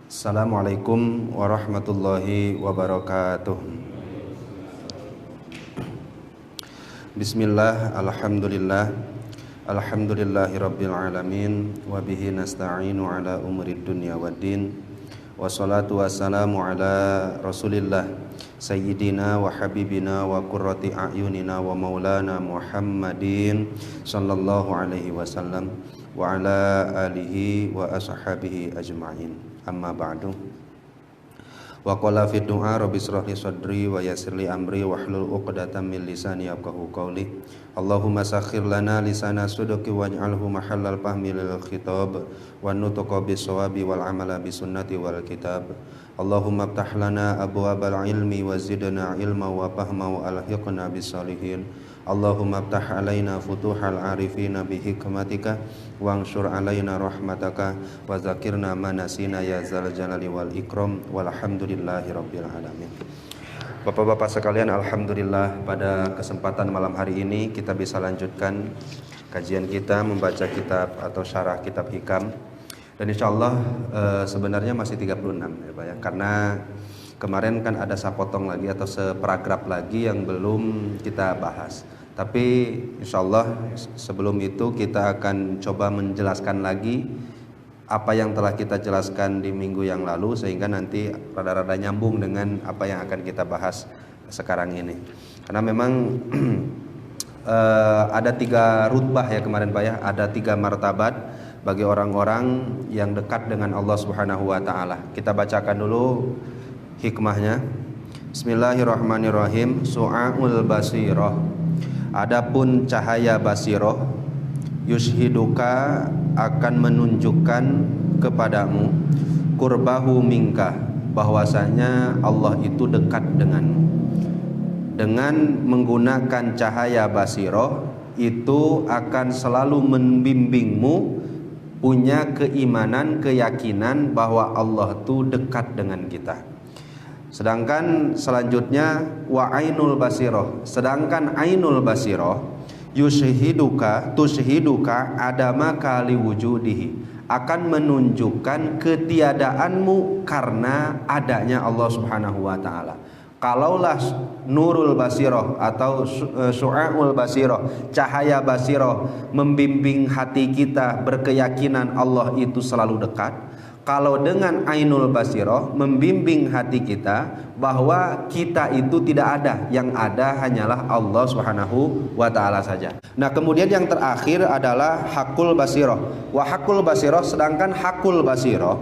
Assalamualaikum warahmatullahi wabarakatuh. Bismillah, alhamdulillah, alhamdulillahirabbil alamin, wa bihi nasta'inu ala umurid dunya waddin. Wassalatu wassalamu ala Rasulillah sayyidina wa habibina wa qurrati a'yunina wa maulana Muhammadin sallallahu alaihi wasallam wa ala alihi wa ashabihi ajma'in. Amma ba'du. Wa qala fi du'a rabbi shrah li sadri wa yassir li amri wahlul 'uqdatam min lisani yafqahu qawli. Allahumma sakhkhir lana lisana sidqi waj'alhu mahallal fahmi lil khitab wa nutqa bis shawabi wal amala bis sunnati wal kitab. Allahumma iftah lana abwabal ilmi wa zidna ilma wa fahma wa alhiqna bis salihin. Allahumma iftah alaina futuhal arifina bi hikmatika wangshur alaina rahmataka wa zakirna manasina ya zal jalali wal ikram walhamdulillahi rabbil alamin. Bapak-bapak sekalian, alhamdulillah pada kesempatan malam hari ini kita bisa lanjutkan kajian kita membaca kitab atau syarah kitab Hikam. Dan insyaallah sebenarnya masih 36 ya Pak ya, karena kemarin kan ada sapotong lagi atau separagraf lagi yang belum kita bahas. Tapi insyaallah sebelum itu kita akan coba menjelaskan lagi apa yang telah kita jelaskan di minggu yang lalu, sehingga nanti rada-rada nyambung dengan apa yang akan kita bahas sekarang ini. Karena memang ada 3 rutbah ya kemarin Pak ya, ada 3 martabat bagi orang-orang yang dekat dengan Allah Subhanahu wa taala. Kita bacakan dulu hikmahnya. Bismillahirrahmanirrahim. Su'aul basirah. Adapun cahaya basirah, yushiduka akan menunjukkan kepadamu qurbahu minka, bahwasanya Allah itu dekat denganmu. Dengan menggunakan cahaya basirah itu akan selalu membimbingmu punya keimanan, keyakinan bahwa Allah itu dekat dengan kita. Sedangkan selanjutnya wa ainul basirah, sedangkan ainul basirah tushiduka adama kali wujudihi, akan menunjukkan ketiadaanmu karena adanya Allah Subhanahu wa taala. Kalaulah nurul basirah atau su'aul basirah, cahaya basirah membimbing hati kita berkeyakinan Allah itu selalu dekat. Kalau dengan ainul basirah membimbing hati kita bahwa kita itu tidak ada, yang ada hanyalah Allah Subhanahu wa taala saja. Nah, kemudian yang terakhir adalah hakul basirah. Wa hakul basirah, sedangkan hakul basirah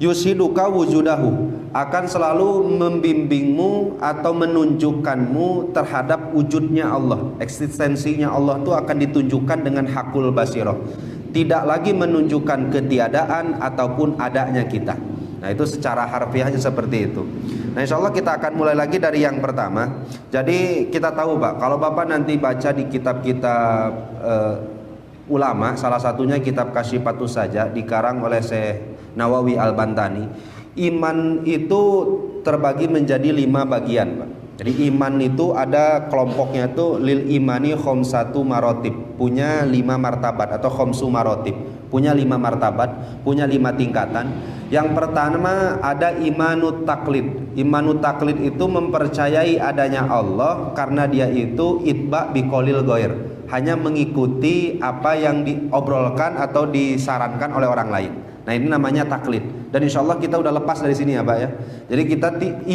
yusiduka wujudahu, akan selalu membimbingmu atau menunjukkanmu terhadap wujudnya Allah, eksistensinya Allah itu akan ditunjukkan dengan hakul basirah. Tidak lagi menunjukkan ketiadaan ataupun adanya kita. Nah, itu secara harfiahnya seperti itu. Nah, insyaallah kita akan mulai lagi dari yang pertama. Jadi kita tahu Pak, kalau Bapak nanti baca di kitab-kitab ulama, salah satunya kitab Kasyifatus Saja dikarang oleh Syekh Nawawi Al-Bantani, iman itu terbagi menjadi 5 bagian Pak. Jadi iman itu ada kelompoknya itu lil imani khomsatu marotib, punya 5 martabat atau khomsu marotib, punya 5 martabat, punya 5 tingkatan. Yang pertama ada imanut taklid. Imanut taklid itu mempercayai adanya Allah karena dia itu itba biqolil ghair, hanya mengikuti apa yang diobrolkan atau disarankan oleh orang lain. Nah, ini namanya taklid. Dan insya Allah kita udah lepas dari sini ya Pak ya. Jadi kita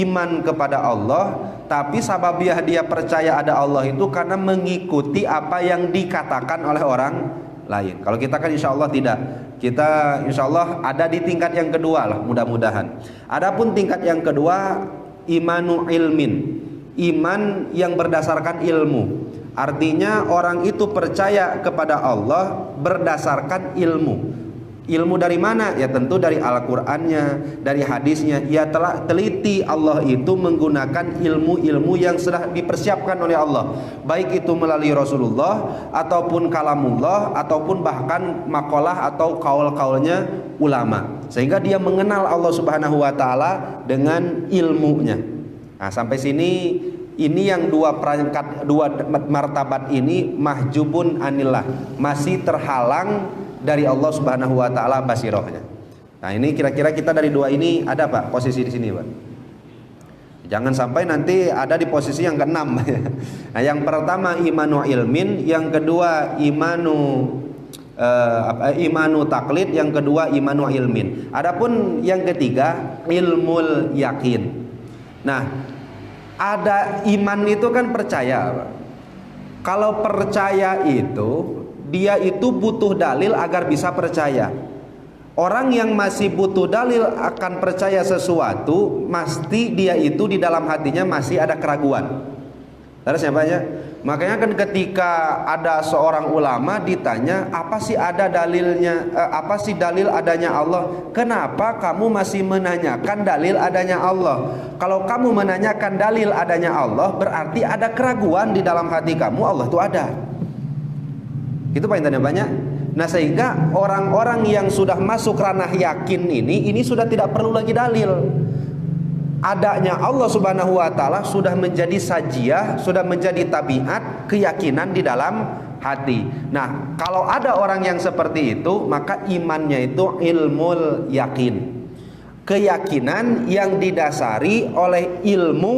iman kepada Allah, tapi sababiah dia percaya ada Allah itu karena mengikuti apa yang dikatakan oleh orang lain. Kalau kita kan insya Allah tidak. Kita insya Allah ada di tingkat yang kedua lah, mudah-mudahan. Adapun tingkat yang kedua, imanu ilmin, iman yang berdasarkan ilmu. Artinya orang itu percaya kepada Allah berdasarkan ilmu. Ilmu dari mana? Ya tentu dari Al-Qur'annya, dari hadisnya. Ia telah teliti Allah itu menggunakan ilmu-ilmu yang sudah dipersiapkan oleh Allah, baik itu melalui Rasulullah ataupun kalamullah ataupun bahkan makalah atau kaul-kaulnya ulama, sehingga dia mengenal Allah Subhanahu wa taala dengan ilmunya. Nah, sampai sini ini yang dua martabat ini mahjubun anillah, masih terhalang dari Allah Subhanahu wa taala basirahnya. Nah ini kira-kira kita dari dua ini ada Pak posisi di sini Pak. Jangan sampai nanti ada di posisi yang keenam. Nah yang pertama imanu ilmin, yang kedua imanu taklid, yang kedua imanu ilmin. Adapun yang ketiga ilmul yakin. Nah ada iman itu kan percaya Pak. Kalau percaya itu dia itu butuh dalil agar bisa percaya. Orang yang masih butuh dalil akan percaya sesuatu, mesti dia itu di dalam hatinya masih ada keraguan. Terus ya Pak ya? Makanya kan ketika ada seorang ulama ditanya, apa sih ada dalilnya? Apa sih dalil adanya Allah? Kenapa kamu masih menanyakan dalil adanya Allah? Kalau kamu menanyakan dalil adanya Allah, berarti ada keraguan di dalam hati kamu, Allah itu ada. Itu Pak yang tanya banyak. Nah sehingga orang-orang yang sudah masuk ranah yakin ini sudah tidak perlu lagi dalil. Adanya Allah Subhanahu wa taala sudah menjadi sajiah, sudah menjadi tabiat keyakinan di dalam hati. Nah, kalau ada orang yang seperti itu, maka imannya itu ilmul yakin. Keyakinan yang didasari oleh ilmu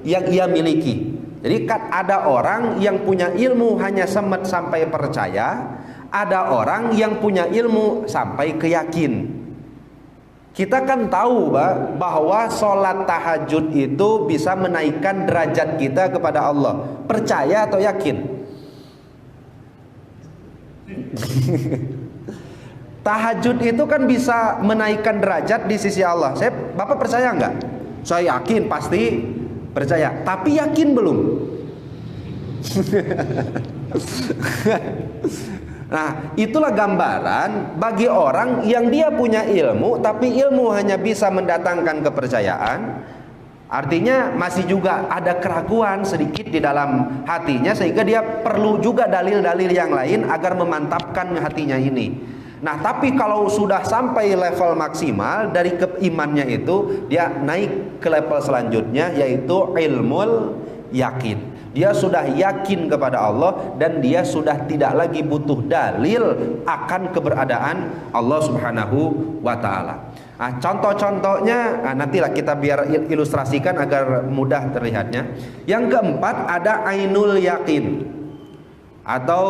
yang ia miliki. Jadi kan ada orang yang punya ilmu hanya semet sampai percaya, ada orang yang punya ilmu sampai keyakin. Kita kan tahu bahwa sholat tahajud itu bisa menaikkan derajat kita kepada Allah. Percaya atau yakin? Tahajud itu kan bisa menaikkan derajat di sisi Allah. Bapak percaya nggak? Saya yakin, pasti percaya. Tapi yakin belum? Nah, itulah gambaran bagi orang yang dia punya ilmu, tapi ilmu hanya bisa mendatangkan kepercayaan. Artinya masih juga ada keraguan sedikit di dalam hatinya, sehingga dia perlu juga dalil-dalil yang lain agar memantapkan hatinya ini. Nah, tapi kalau sudah sampai level maksimal dari keimannya itu, dia naik ke level selanjutnya, yaitu ilmul yakin. Dia sudah yakin kepada Allah dan dia sudah tidak lagi butuh dalil akan keberadaan Allah Subhanahu wa taala. Nah, contoh-contohnya nantilah kita biar ilustrasikan agar mudah terlihatnya. Yang keempat ada ainul yakin atau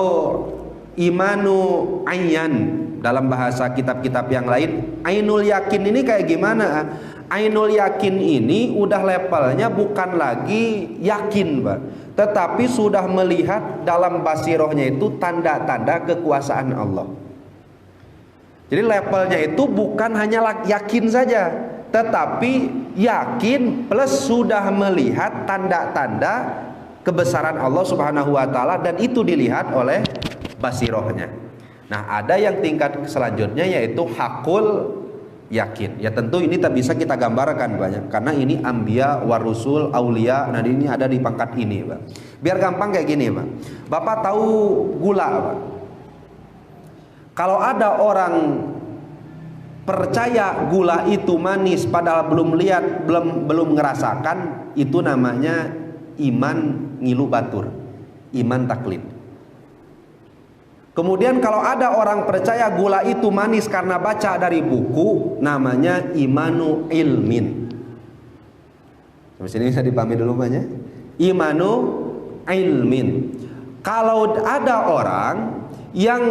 imanu ayyan dalam bahasa kitab-kitab yang lain. Ainul yakin ini kayak gimana? Ainul yakin ini udah levelnya bukan lagi yakin, Pak, tetapi sudah melihat dalam basirohnya itu tanda-tanda kekuasaan Allah. Jadi levelnya itu bukan hanya yakin saja, tetapi yakin plus sudah melihat tanda-tanda kebesaran Allah Subhanahu wa taala, dan itu dilihat oleh basirohnya. Nah, ada yang tingkat selanjutnya yaitu hakul yakin. Ya tentu ini tak bisa kita gambarkan banyak, karena ini anbiya, warusul, aulia. Nah ini ada di pangkat ini, Pak. Biar gampang kayak gini, Pak. Bapak tahu gula, Pak? Kalau ada orang percaya gula itu manis padahal belum lihat, belum ngerasakan, itu namanya iman ngilu batur, iman taklid. Kemudian kalau ada orang percaya gula itu manis karena baca dari buku, namanya imanu ilmin. Sampai sini bisa dipahami dulu banyak. Imanu ilmin. Kalau ada orang yang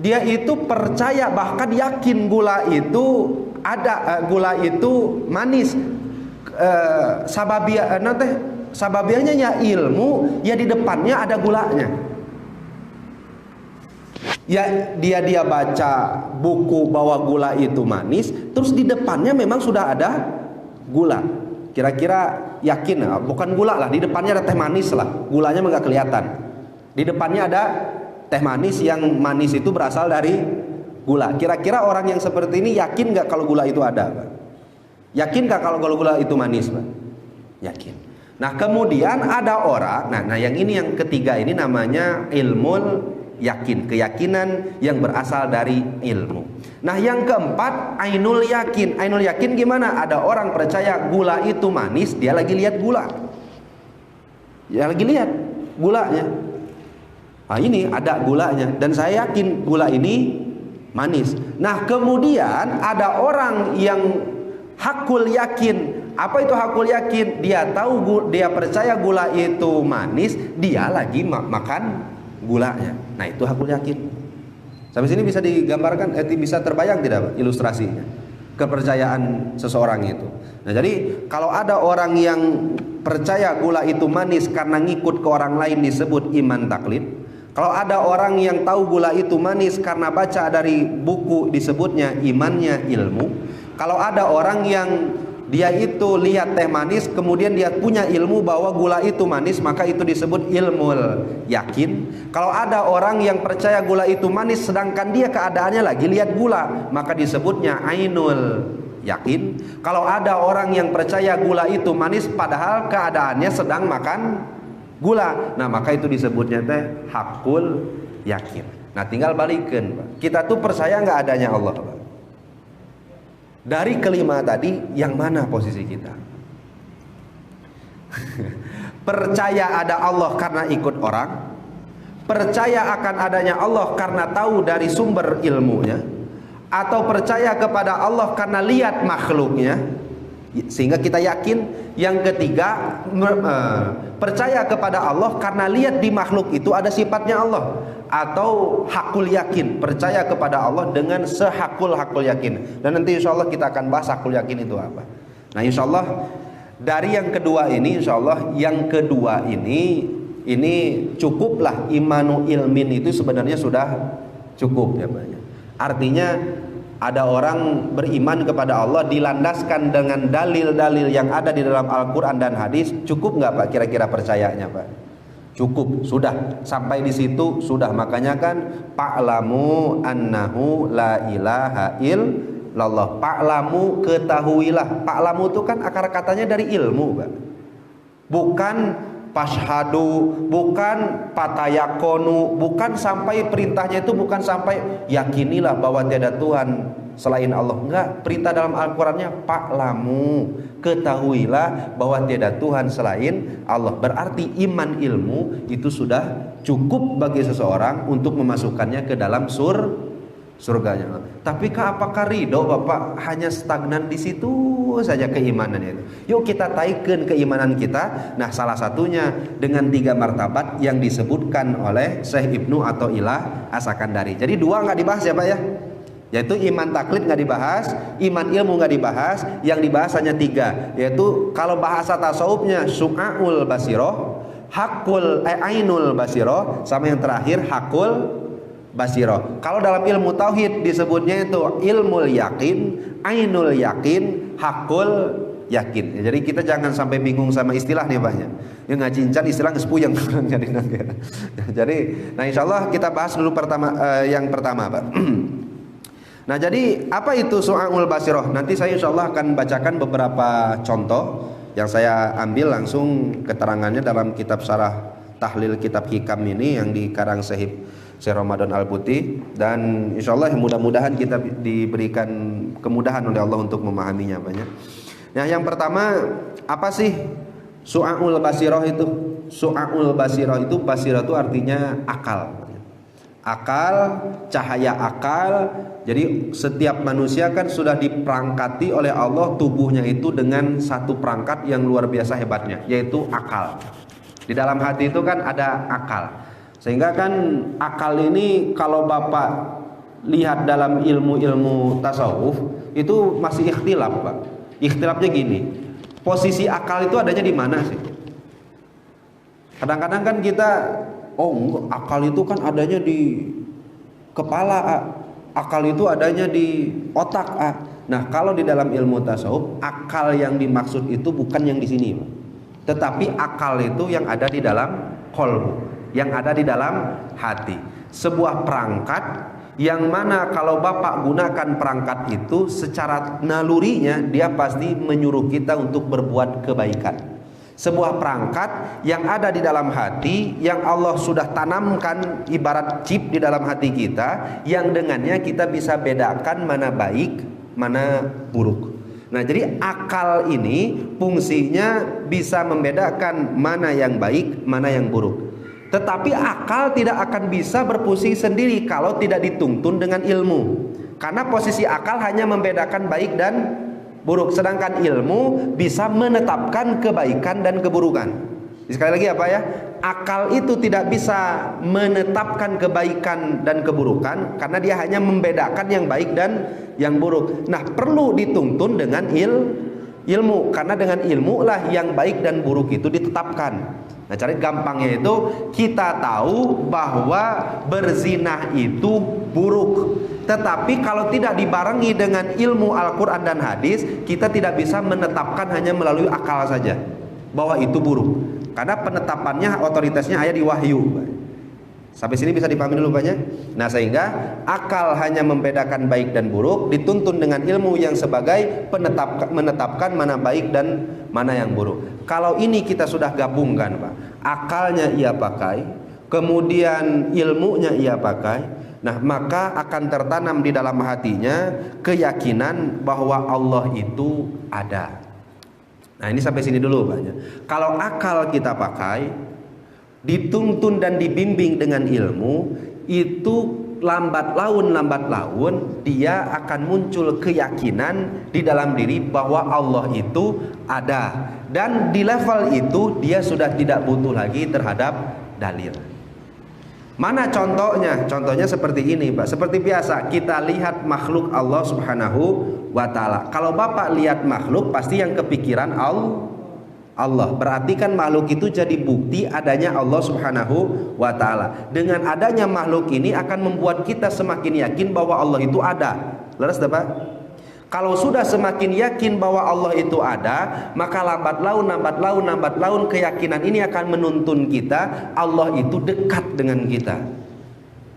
dia itu percaya, bahkan yakin gula itu ada, gula itu manis, sababianya ya ilmu, ya di depannya ada gulanya. Ya dia baca buku bahwa gula itu manis, terus di depannya memang sudah ada gula. Kira-kira yakin, bukan gula lah, di depannya ada teh manis lah, gulanya nggak kelihatan. Di depannya ada teh manis, yang manis itu berasal dari gula. Kira-kira orang yang seperti ini yakin nggak kalau gula itu ada, Pak? Yakin nggak kalau gula itu manis, Pak? Yakin. Nah kemudian ada orang, nah yang ini yang ketiga ini namanya ilmul yakin, keyakinan yang berasal dari ilmu. Nah yang keempat ainul yakin. Ainul yakin gimana? Ada orang percaya gula itu manis, dia lagi lihat gula, ya lagi lihat gulanya. Nah ini ada gulanya, dan saya yakin gula ini manis. Nah, kemudian ada orang yang hakul yakin. Apa itu hakul yakin? Dia tahu, dia percaya gula itu manis, dia lagi makan gulanya. Nah, itu hakul yakin. Sampai sini bisa digambarkan, bisa terbayang tidak ilustrasinya? Kepercayaan seseorang itu. Nah, jadi kalau ada orang yang percaya gula itu manis karena ngikut ke orang lain disebut iman taklid. Kalau ada orang yang tahu gula itu manis karena baca dari buku disebutnya imannya ilmu. Kalau ada orang yang dia itu lihat teh manis kemudian dia punya ilmu bahwa gula itu manis, maka itu disebut ilmul yakin. Kalau ada orang yang percaya gula itu manis sedangkan dia keadaannya lagi lihat gula, maka disebutnya ainul yakin. Kalau ada orang yang percaya gula itu manis padahal keadaannya sedang makan gula, nah maka itu disebutnya teh hakul yakin. Nah, tinggal balikin, Pak. Kita tuh percaya nggak adanya Allah, Pak. Dari kelima tadi, yang mana posisi kita? Percaya ada Allah karena ikut orang, percaya akan adanya Allah karena tahu dari sumber ilmunya, atau percaya kepada Allah karena lihat makhluknya sehingga kita yakin. Yang ketiga, percaya kepada Allah karena lihat di makhluk itu ada sifatnya Allah, atau hakul yakin, percaya kepada Allah dengan sehakul-hakul yakin. Dan nanti insya Allah kita akan bahas hakul yakin itu apa. Nah, insya Allah dari yang kedua ini, insya Allah yang kedua ini cukuplah imanu ilmin itu sebenarnya sudah cukup ya banyak. Artinya ada orang beriman kepada Allah dilandaskan dengan dalil-dalil yang ada di dalam Al-Quran dan hadis, cukup nggak Pak kira-kira percayanya Pak? Cukup, sudah sampai di situ sudah. Makanya kan fa'lamu annahu la ilaha illallah. Fa'lamu, ketahuilah. Fa'lamu itu kan akar katanya dari ilmu Pak. Bukan fashhadu, bukan patayakonu, bukan sampai perintahnya itu bukan sampai yakinilah bahwa tiada Tuhan selain Allah. Enggak, perintah dalam Al-Qur'annya fa'lamu, ketahuilah bahwa tiada Tuhan selain Allah. Berarti iman ilmu itu sudah cukup bagi seseorang untuk memasukkannya ke dalam surganya. Tapi apakah ridho Bapak hanya stagnan di situ saja keimanannya itu? Yuk kita taikkan keimanan kita. Nah, salah satunya dengan 3 martabat yang disebutkan oleh Syekh Ibnu Athaillah As-Sakandari. Jadi 2 nggak dibahas ya Pak ya, yaitu iman taklid nggak dibahas, iman ilmu nggak dibahas. Yang dibahas hanya 3, yaitu kalau bahasa tasawufnya su'aul basiroh, hakul ainul basiroh, sama yang terakhir hakul basiroh. Kalau dalam ilmu tauhid disebutnya itu ilmul yakin, ainul yakin, hakul yakin. Jadi kita jangan sampai bingung sama istilah nih Pak ya. Yang ngacincan istilah ngespuyeng jadi nanti. Jadi, nah insyaallah kita bahas dulu yang pertama Pak. Nah, jadi apa itu su'aul basiroh? Nanti saya insyaallah akan bacakan beberapa contoh yang saya ambil langsung keterangannya dalam kitab Syarah Tahlil Kitab Hikam ini yang dikarang Syekh Ramadan Al-Buti, dan insyaallah mudah-mudahan kita diberikan kemudahan oleh Allah untuk memahaminya banyak. Nah, yang pertama, apa sih su'aul basiroh itu? Su'aul basiroh itu, basiroh itu artinya akal. Akal, cahaya akal. Jadi setiap manusia kan sudah diperangkati oleh Allah tubuhnya itu dengan satu perangkat yang luar biasa hebatnya, yaitu akal. Di dalam hati itu kan ada akal. Sehingga kan akal ini kalau Bapak lihat dalam ilmu-ilmu tasawuf itu masih ikhtilaf Pak. Ikhtilafnya gini, posisi akal itu adanya di mana sih? Kadang-kadang kan kita, akal itu kan adanya di kepala, akal itu adanya di otak. Nah, kalau di dalam ilmu tasawuf, akal yang dimaksud itu bukan yang di sini Pak, tetapi akal itu yang ada di dalam qalbu, yang ada di dalam hati. Sebuah perangkat yang mana kalau Bapak gunakan perangkat itu secara nalurinya dia pasti menyuruh kita untuk berbuat kebaikan. Sebuah perangkat yang ada di dalam hati yang Allah sudah tanamkan ibarat chip di dalam hati kita, yang dengannya kita bisa bedakan mana baik, mana buruk. Nah, jadi akal ini fungsinya bisa membedakan mana yang baik, mana yang buruk. Tetapi akal tidak akan bisa berpusing sendiri kalau tidak dituntun dengan ilmu. Karena posisi akal hanya membedakan baik dan buruk, sedangkan ilmu bisa menetapkan kebaikan dan keburukan. Sekali lagi apa ya? Akal itu tidak bisa menetapkan kebaikan dan keburukan karena dia hanya membedakan yang baik dan yang buruk. Nah, perlu dituntun dengan ilmu, karena dengan ilmu lah yang baik dan buruk itu ditetapkan. Nah, cari gampangnya itu kita tahu bahwa berzinah itu buruk. Tetapi kalau tidak dibarengi dengan ilmu Al-Quran dan hadis, kita tidak bisa menetapkan hanya melalui akal saja bahwa itu buruk. Karena penetapannya, otoritasnya ada di wahyu. Sampai sini bisa dipahami dulu banyak. Nah, sehingga akal hanya membedakan baik dan buruk, dituntun dengan ilmu yang sebagai menetapkan mana baik dan mana yang buruk. Kalau ini kita sudah gabungkan, Pak, akalnya ia pakai, kemudian ilmunya ia pakai, nah maka akan tertanam di dalam hatinya keyakinan bahwa Allah itu ada. Nah, ini sampai sini dulu banyak. Kalau akal kita pakai, dituntun dan dibimbing dengan ilmu, itu lambat laun dia akan muncul keyakinan di dalam diri bahwa Allah itu ada, dan di level itu dia sudah tidak butuh lagi terhadap dalil. Mana contohnya? Contohnya seperti ini, Pak. Seperti biasa kita lihat makhluk Allah Subhanahu wa ta'ala. Kalau Bapak lihat makhluk, pasti yang kepikiran Allah. Berarti kan makhluk itu jadi bukti adanya Allah Subhanahu wa ta'ala. Dengan adanya makhluk ini akan membuat kita semakin yakin bahwa Allah itu ada. Leres dah, Pak? Kalau sudah semakin yakin bahwa Allah itu ada, maka lambat laun keyakinan ini akan menuntun kita Allah itu dekat dengan kita.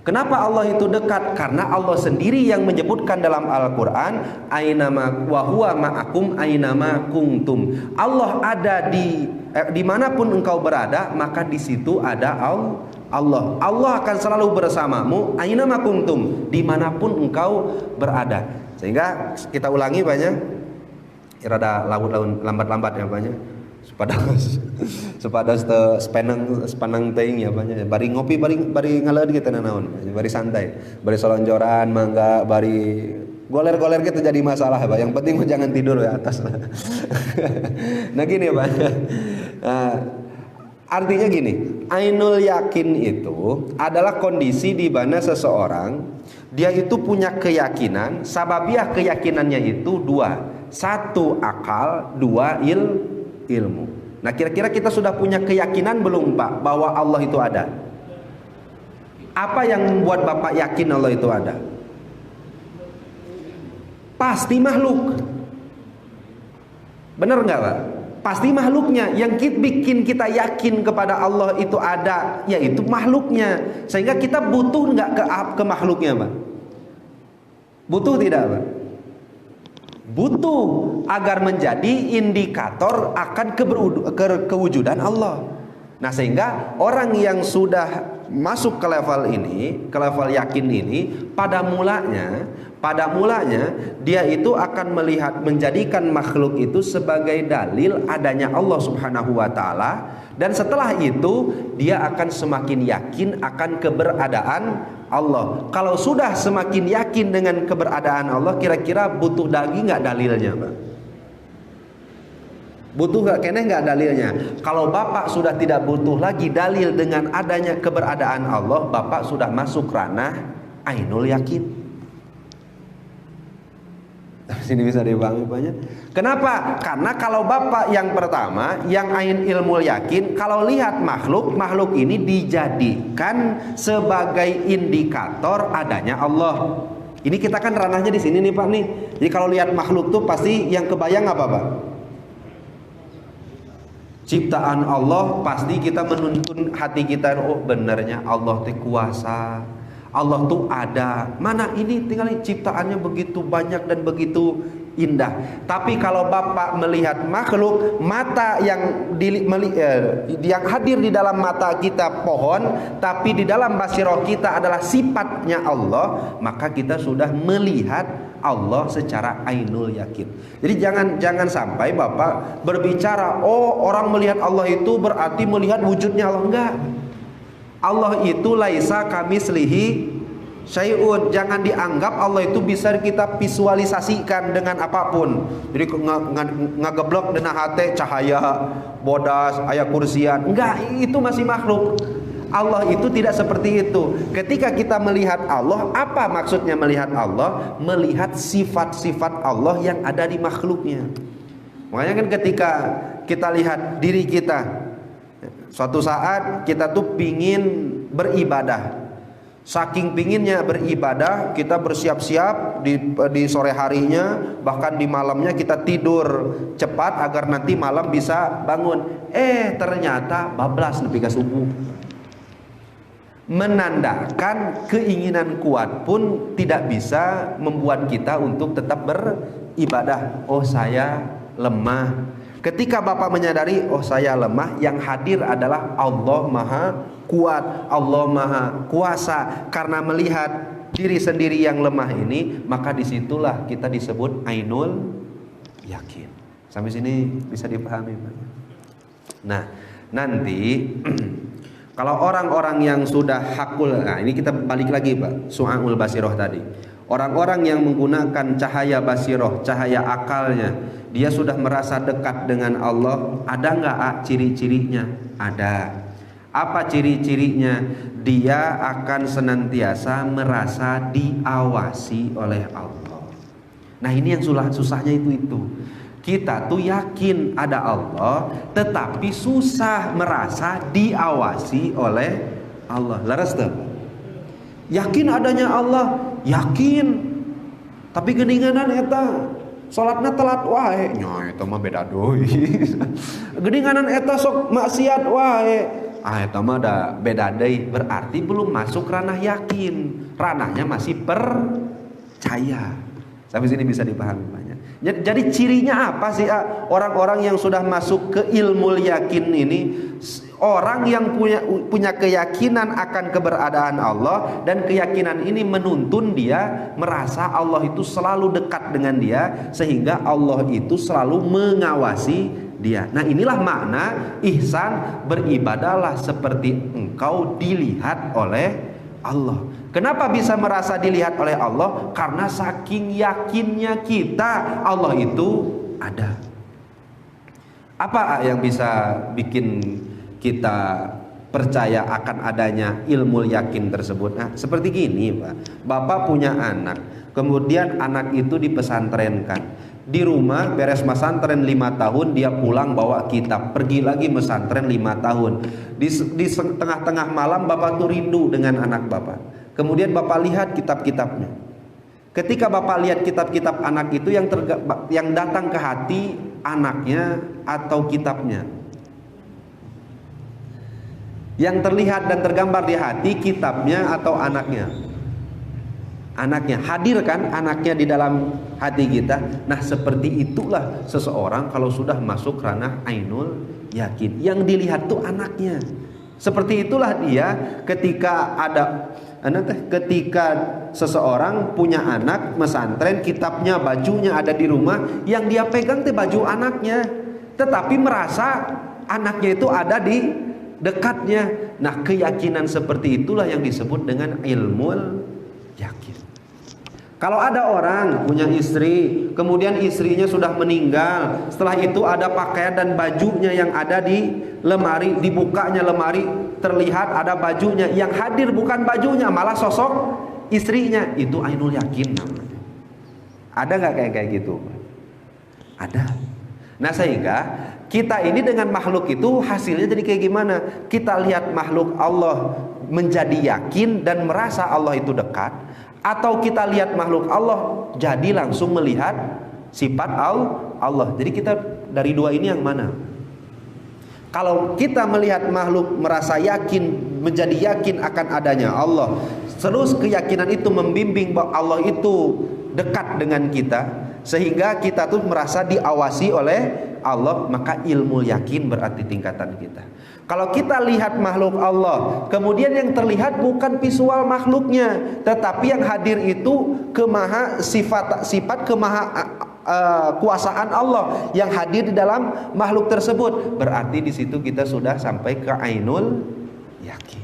Kenapa Allah itu dekat? Karena Allah sendiri yang menyebutkan dalam Al-Quran, Ainama wa huwa ma'akum ainama kuntum. Allah ada dimanapun engkau berada, maka di situ ada Allah. Allah akan selalu bersamamu, ainama kuntum, dimanapun engkau berada. Sehingga kita ulangi banyak, rada lambat ya banyak. Sepadas sepanang teing ya banyak. Bari ngopi bari ngaleun kita nanaon, bari santai, bari selonjoran, mangga, bari goler-goler kita jadi masalah, Pak. Yang penting jangan tidur ya atas. Nah gini, Pak. Artinya gini, ainul yakin itu adalah kondisi di mana seseorang dia itu punya keyakinan, sababiah keyakinannya itu dua. Satu akal, dua ilmu. Nah, kira-kira kita sudah punya keyakinan belum, Pak, bahwa Allah itu ada? Apa yang membuat Bapak yakin Allah itu ada? Pasti makhluk. Benar nggak, Pak? Pasti makhluknya. Yang bikin kita yakin kepada Allah itu ada, yaitu makhluknya. Sehingga kita butuh nggak ke makhluknya, Pak? Butuh tidak, Pak? Butuh, agar menjadi indikator akan kewujudan Allah. Nah, sehingga orang yang sudah masuk ke level ini, ke level yakin ini, pada mulanya dia itu akan melihat, menjadikan makhluk itu sebagai dalil adanya Allah Subhanahu wa ta'ala. Dan setelah itu dia akan semakin yakin akan keberadaan Allah. Kalau sudah semakin yakin dengan keberadaan Allah, kira-kira butuh lagi nggak dalilnya, Pak? Butuh nggak, kene nggak dalilnya? Kalau Bapak sudah tidak butuh lagi dalil dengan adanya keberadaan Allah, Bapak sudah masuk ranah ainul yakin. Sini bisa dipahami banyak. Kenapa? Karena kalau Bapak yang pertama, yang ain ilmu yakin, kalau lihat makhluk ini dijadikan sebagai indikator adanya Allah. Ini kita kan ranahnya di sini nih, Pak nih. Jadi kalau lihat makhluk tuh pasti yang kebayang apa, Pak? Ciptaan Allah, pasti kita menuntun hati kita, oh benarnya Allah itu kuasa, Allah tuh ada. Mana ini tinggal ciptaannya begitu banyak dan begitu indah. Tapi kalau Bapak melihat makhluk, mata yang hadir di dalam mata kita pohon, tapi di dalam basiroh kita adalah sifatnya Allah, maka kita sudah melihat Allah secara ainul yakin. Jadi jangan sampai Bapak berbicara, oh orang melihat Allah itu berarti melihat wujudnya Allah. Enggak. Allah itu laisa kamislihi syai'un. Jangan dianggap Allah itu bisa kita visualisasikan dengan apapun. Jadi ngageblok dina hate cahaya bodas aya kursian. Enggak, itu masih makhluk. Allah itu tidak seperti itu. Ketika kita melihat Allah, apa maksudnya melihat Allah? Melihat sifat-sifat Allah yang ada di makhluknya. Makanya kan ketika kita lihat diri kita, suatu saat kita tuh pingin beribadah. Saking pinginnya beribadah, kita bersiap-siap di sore harinya, bahkan di malamnya kita tidur cepat agar nanti malam bisa bangun. Ternyata bablas nepi ka subuh. Menandakan keinginan kuat pun tidak bisa membuat kita untuk tetap beribadah. Oh, saya lemah. Ketika Bapak menyadari, oh saya lemah, yang hadir adalah Allah Maha Kuat, Allah Maha Kuasa. Karena melihat diri sendiri yang lemah ini, maka disitulah kita disebut ainul yakin. Sampai sini bisa dipahami, Pak? Nah, nanti kalau orang-orang yang sudah hakul, nah ini kita balik lagi, Pak, su'aul basiroh tadi. Orang-orang yang menggunakan cahaya basiroh, cahaya akalnya, dia sudah merasa dekat dengan Allah. Ada nggak ciri-cirinya? Ada. Apa ciri-cirinya? Dia akan senantiasa merasa diawasi oleh Allah. Nah, ini yang susahnya itu. Kita tuh yakin ada Allah, tetapi susah merasa diawasi oleh Allah. Laras tuh? Yakin adanya Allah, yakin. Tapi geninganan eta salatna telat wae. Nya eta mah beda deui. Geninganan eta sok maksiat wae. Eta mah da beda deui, berarti belum masuk ranah yakin. Ranahnya masih percaya. Sampai sini bisa dipahami banyak. Jadi cirinya apa sih orang-orang yang sudah masuk ke ilmu yakin ini? Orang yang punya keyakinan akan keberadaan Allah, dan keyakinan ini menuntun dia merasa Allah itu selalu dekat dengan dia, sehingga Allah itu selalu mengawasi dia. Nah, inilah makna ihsan, beribadahlah seperti engkau dilihat oleh Allah. Kenapa bisa merasa dilihat oleh Allah? Karena saking yakinnya kita Allah itu ada. Apa yang bisa bikin kita percaya akan adanya ilmu yakin tersebut? Nah, seperti gini, Pak. Bapak punya anak, kemudian anak itu dipesantrenkan. Di rumah beres pesantren 5 tahun, dia pulang bawa kitab, pergi lagi pesantren 5 tahun. Di tengah-tengah malam Bapak tuh rindu dengan anak Bapak. Kemudian Bapak lihat kitab-kitabnya. Ketika Bapak lihat kitab-kitab anak itu, yang datang ke hati anaknya atau kitabnya? Yang terlihat dan tergambar di hati kitabnya atau anaknya? Anaknya. Hadir kan anaknya di dalam hati kita. Nah, seperti itulah seseorang kalau sudah masuk ranah ainul yakin, yang dilihat tuh anaknya. Seperti itulah dia ketika seseorang punya anak pesantren, kitabnya, bajunya ada di rumah, yang dia pegang tuh baju anaknya, tetapi merasa anaknya itu ada di dekatnya. Nah, keyakinan seperti itulah yang disebut dengan ilmu yakin. Kalau ada orang punya istri, kemudian istrinya sudah meninggal, setelah itu ada pakaian dan bajunya yang ada di lemari, dibukanya lemari, terlihat ada bajunya, yang hadir bukan bajunya, malah sosok istrinya. Itu ainul yakin namanya. Ada nggak kayak gitu? Ada. Nah, sehingga kita ini dengan makhluk itu hasilnya jadi kayak gimana? Kita lihat makhluk Allah menjadi yakin dan merasa Allah itu dekat, atau kita lihat makhluk Allah jadi langsung melihat sifat Allah. Jadi kita dari dua ini yang mana? Kalau kita melihat makhluk merasa yakin, menjadi yakin akan adanya Allah, terus keyakinan itu membimbing bahwa Allah itu dekat dengan kita, sehingga kita tuh merasa diawasi oleh Allah, maka ilmu yakin berarti tingkatan kita. Kalau kita lihat makhluk Allah, kemudian yang terlihat bukan visual makhluknya, tetapi yang hadir itu sifat kuasaan Allah yang hadir di dalam makhluk tersebut, berarti di situ kita sudah sampai ke ainul yakin.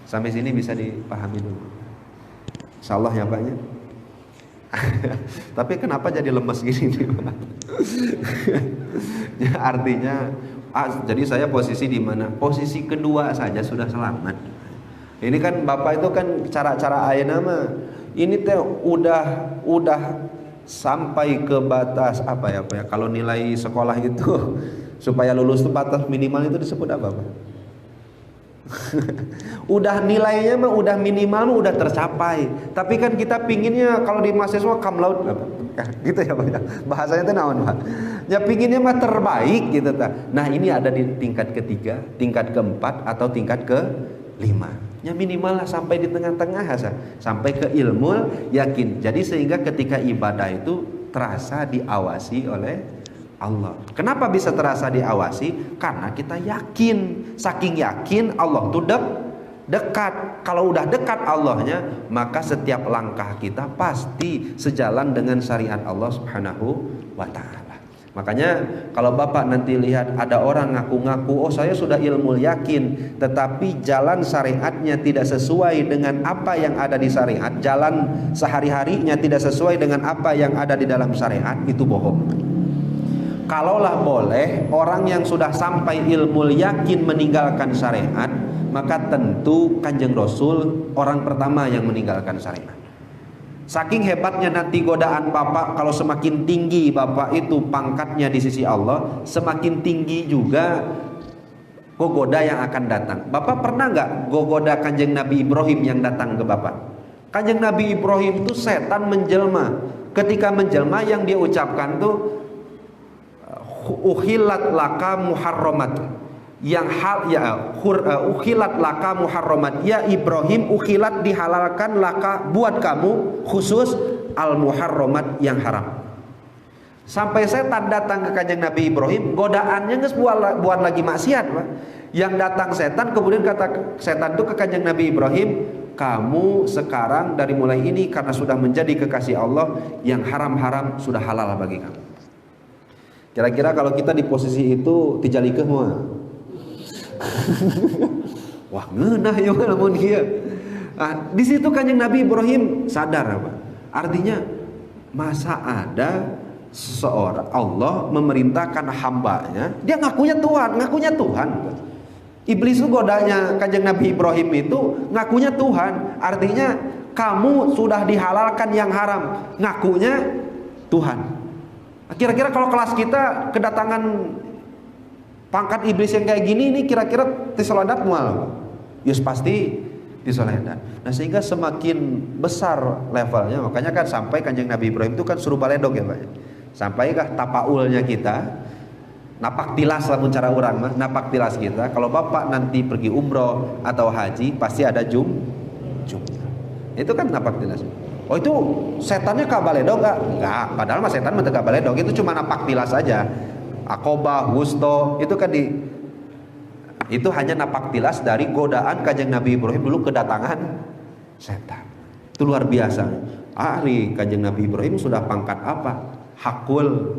Sampai sini bisa dipahami dulu. Insyaallah ya Pak ya. Tapi kenapa jadi lemes gini nih Pak? Ya, artinya jadi saya posisi di mana? Posisi kedua saja sudah selamat. Ini kan Bapak itu kan cara-cara ayeuna mah ini teh udah sampai ke batas apa ya Pak ya? Kalau nilai sekolah itu supaya lulus tuh batas minimal itu disebut apa Pak? Udah nilainya mah udah minimal mah udah tercapai. Tapi kan kita pinginnya kalau di mahasiswa cum laude gitu ya Pak ya. Bahasanya itu naon Pak? Ya pinginnya mah terbaik gitu ta. Nah, ini ada di tingkat ketiga, tingkat keempat atau tingkat kelima. Ya minimal lah sampai di tengah-tengah sampai ke ilmu yakin. Jadi sehingga ketika ibadah itu terasa diawasi oleh Allah. Kenapa bisa terasa diawasi? Karena kita yakin. Saking yakin Allah tuh dekat. Kalau udah dekat Allahnya, maka setiap langkah kita pasti sejalan dengan syariat Allah Subhanahu wa taala. Makanya kalau Bapak nanti lihat ada orang ngaku-ngaku, oh saya sudah ilmu yakin, tetapi jalan syariatnya tidak sesuai dengan apa yang ada di syariat, jalan sehari-harinya tidak sesuai dengan apa yang ada di dalam syariat, itu bohong. Kalaulah boleh orang yang sudah sampai ilmu yakin meninggalkan syariat, maka tentu Kanjeng Rasul orang pertama yang meninggalkan syariat. Saking hebatnya nanti godaan Bapak, kalau semakin tinggi Bapak itu pangkatnya di sisi Allah, semakin tinggi juga gogoda yang akan datang. Bapak pernah nggak gogoda Kanjeng Nabi Ibrahim yang datang ke Bapak? Kanjeng Nabi Ibrahim itu setan menjelma. Ketika menjelma yang dia ucapkan tuh uhilat laka muharramat, yang hal ya uhilat laka muharramat, ya Ibrahim uhilat dihalalkan laka buat kamu khusus al muharramat yang haram. Sampai setan datang ke Kanjeng Nabi Ibrahim, godaannya nggak buat lagi maksiat Pak. Yang datang setan, kemudian kata setan itu ke Kanjeng Nabi Ibrahim, kamu sekarang dari mulai ini karena sudah menjadi kekasih Allah, yang haram-haram sudah halal bagi kamu. Kira-kira kalau kita di posisi itu tijalikeun moal. Wah, ngeunah ya lamun kieu. Nah, di situ Kanjeng Nabi Ibrahim sadar apa? Artinya masa ada seseorang Allah memerintahkan hambanya, dia ngakunya Tuhan. Iblis itu godanya Kanjeng Nabi Ibrahim itu ngakunya Tuhan. Artinya kamu sudah dihalalkan yang haram, ngakunya Tuhan. Kira-kira kalau kelas kita kedatangan pangkat iblis yang kayak gini, ini kira-kira tisoladat mual? Yes pasti tisoladat. Nah sehingga semakin besar levelnya, makanya kan sampai Kanjeng Nabi Ibrahim itu kan suruh baledog ya Pak. Sampaikah tapaulnya kita, napak tilas lah cara orang mah, napak tilas kita. Kalau Bapak nanti pergi umroh atau haji pasti ada jum. Itu kan napak tilas. Oh itu setannya kabaledog enggak? Padahal mah setan mah teu kabaledog, itu cuma napak tilas saja. Aqobah, wusto, itu kan itu hanya napak tilas dari godaan Kanjeng Nabi Ibrahim dulu kedatangan setan. Itu luar biasa. Ahli Kanjeng Nabi Ibrahim sudah pangkat apa? Hakul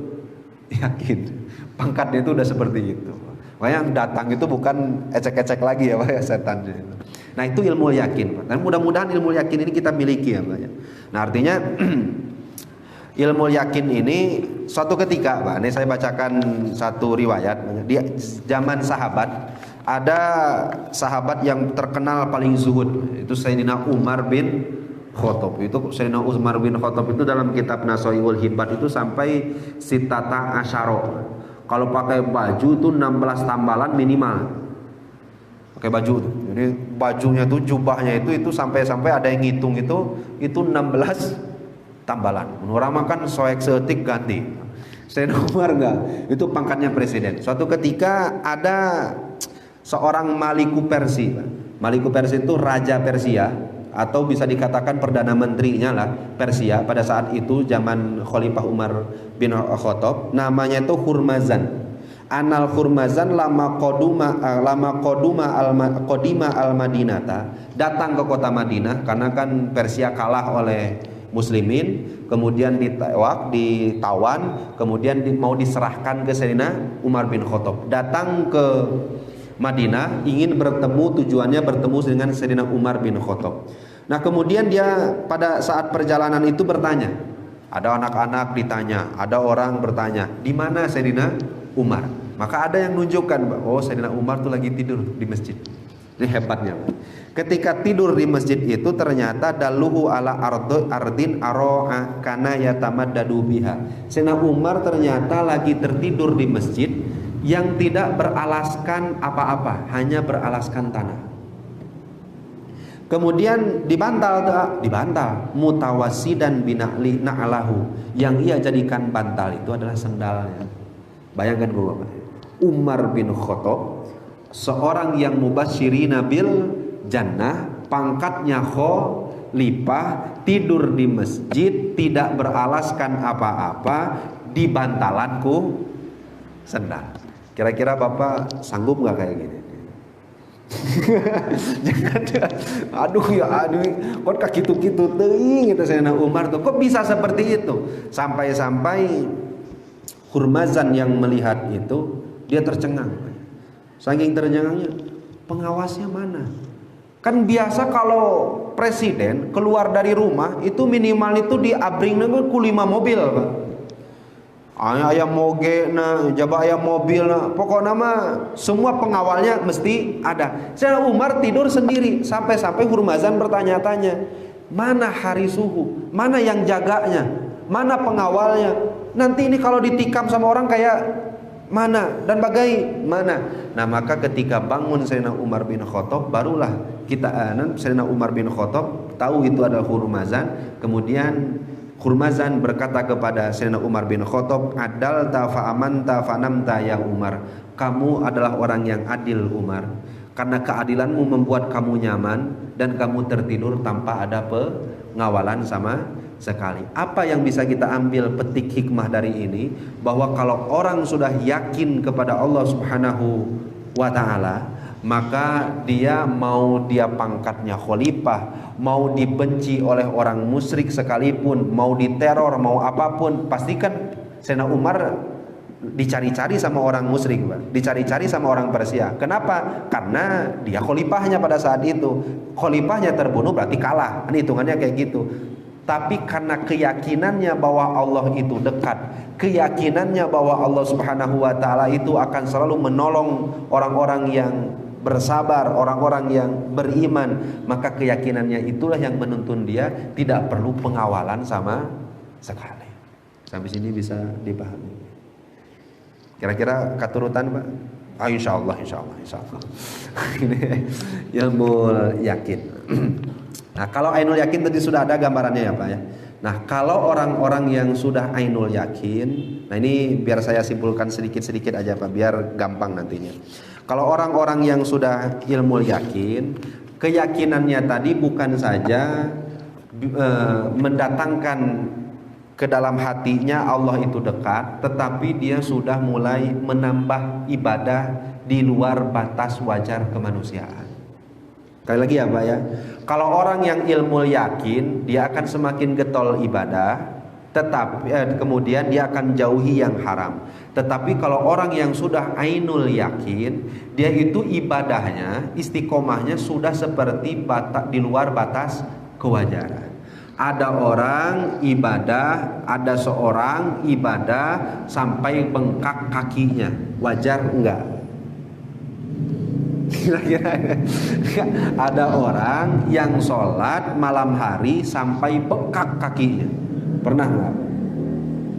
yakin. Pangkatnya itu udah seperti itu. Makanya yang datang itu bukan ecek-ecek lagi ya Pak ya, setan. Nah itu ilmu yakin Pak. Dan mudah-mudahan ilmu yakin ini kita miliki ya Pak ya. Nah artinya ilmu yakin ini suatu ketika Pak, ini saya bacakan satu riwayat. Di zaman sahabat ada sahabat yang terkenal paling zuhud, itu Sayyidina Umar bin Khattab. Itu Sayyidina Umar bin Khattab itu dalam kitab Nasoiul Hibat itu sampai sitata asyara. Kalau pakai baju itu 16 tambalan minimal. Pakai baju tuh. Jadi bajunya tuh jubahnya itu sampai ada yang ngitung itu 16 tambalan. Orang makan soek seetik ganti. Sayyidina Umar enggak, itu pangkatnya presiden. Suatu ketika ada seorang Maliku Persia. Maliku Persia itu raja Persia atau bisa dikatakan perdana menterinya lah Persia pada saat itu zaman Khalifah Umar bin Khattab. Namanya itu Hurmazan. Anal Hurmazan lama qodima al Madinata, datang ke kota Madinah karena kan Persia kalah oleh muslimin, kemudian ditawan, kemudian mau diserahkan ke Sayyidina Umar bin Khattab. Datang ke Madinah, ingin bertemu, tujuannya bertemu dengan Sayyidina Umar bin Khattab. Nah kemudian dia pada saat perjalanan itu bertanya, ada anak-anak ditanya, ada orang bertanya, di mana Sayyidina Umar? Maka ada yang nunjukkan, oh Sayyidina Umar tuh lagi tidur di masjid. Ini hebatnya. Ketika tidur di masjid itu ternyata daluhu ala ardin aro'a kana yatamaddadu biha. Sayyidina Umar ternyata lagi tertidur di masjid yang tidak beralaskan apa-apa, hanya beralaskan tanah. Kemudian dibantal, mutawasidan bina'li na'lahu, yang ia jadikan bantal itu adalah sendalnya. Bayangkan Bapak, Umar bin Khattab, seorang yang mubasyirina bil jannah, pangkatnya khalifah, tidur di masjid tidak beralaskan apa-apa, di bantalanku sendal. Kira-kira Bapak sanggup nggak kayak gini? Jangan, aduh, kok kaki gitu teuing gitu Sayyidina Umar tuh. Kok bisa seperti itu? Sampai-sampai Hurmazan yang melihat itu dia tercengang. Saking tercengangnya, pengawasnya mana? Kan biasa kalau presiden keluar dari rumah itu minimal itu diabring ku 5 mobil, Pak. Ayam moge na, jaba ayam mobil na, pokoknya mah semua pengawalnya mesti ada. Sayyidina Umar tidur sendiri, sampai-sampai Hurmazan bertanya-tanya, mana hari suhu, mana yang jaganya, mana pengawalnya. Nanti ini kalau ditikam sama orang kayak mana dan bagaimana. Nah maka ketika bangun Sayyidina Umar bin Khattab, barulah kita Sayyidina Umar bin Khattab tahu itu adalah Hurmazan. Kemudian Hurmazan berkata kepada Sayyidina Umar bin Khattab, adalta fa amanta fa namta ya Umar. Kamu adalah orang yang adil Umar, karena keadilanmu membuat kamu nyaman dan kamu tertidur tanpa ada pengawalan sama sekali. Apa yang bisa kita ambil petik hikmah dari ini? Bahwa kalau orang sudah yakin kepada Allah Subhanahu wa ta'ala, maka dia mau dia pangkatnya khalifah, mau dibenci oleh orang musyrik sekalipun, mau diteror, mau apapun, pastikan Sayyidina Umar dicari-cari sama orang musyrik, dicari-cari sama orang Persia. Kenapa? Karena dia khalifahnya pada saat itu. Khalifahnya terbunuh berarti kalah. Ini hitungannya kayak gitu. Tapi karena keyakinannya bahwa Allah itu dekat, keyakinannya bahwa Allah Subhanahu wa ta'ala itu akan selalu menolong orang-orang yang bersabar, orang-orang yang beriman, maka keyakinannya itulah yang menuntun dia tidak perlu pengawalan sama sekali. Sampai sini bisa dipahami. Kira-kira katurutan Pak? Insyaallah. Ini ilmu yakin. Nah kalau ainul yakin tadi sudah ada gambarannya ya Pak ya. Nah kalau orang-orang yang sudah ainul yakin, nah ini biar saya simpulkan sedikit-sedikit aja Pak, biar gampang nantinya. Kalau orang-orang yang sudah ilmu yakin, keyakinannya tadi bukan saja mendatangkan ke dalam hatinya Allah itu dekat, tetapi dia sudah mulai menambah ibadah di luar batas wajar kemanusiaan. Sekali lagi ya Pak ya, kalau orang yang ilmu yakin, dia akan semakin getol ibadah, tetapi kemudian dia akan jauhi yang haram. Tetapi kalau orang yang sudah ainul yakin, dia itu ibadahnya, istiqomahnya sudah seperti di luar batas kewajaran. Ada orang ibadah, ada seorang ibadah sampai bengkak kakinya, wajar enggak? Ada orang yang sholat malam hari sampai bengkak kakinya, pernah enggak?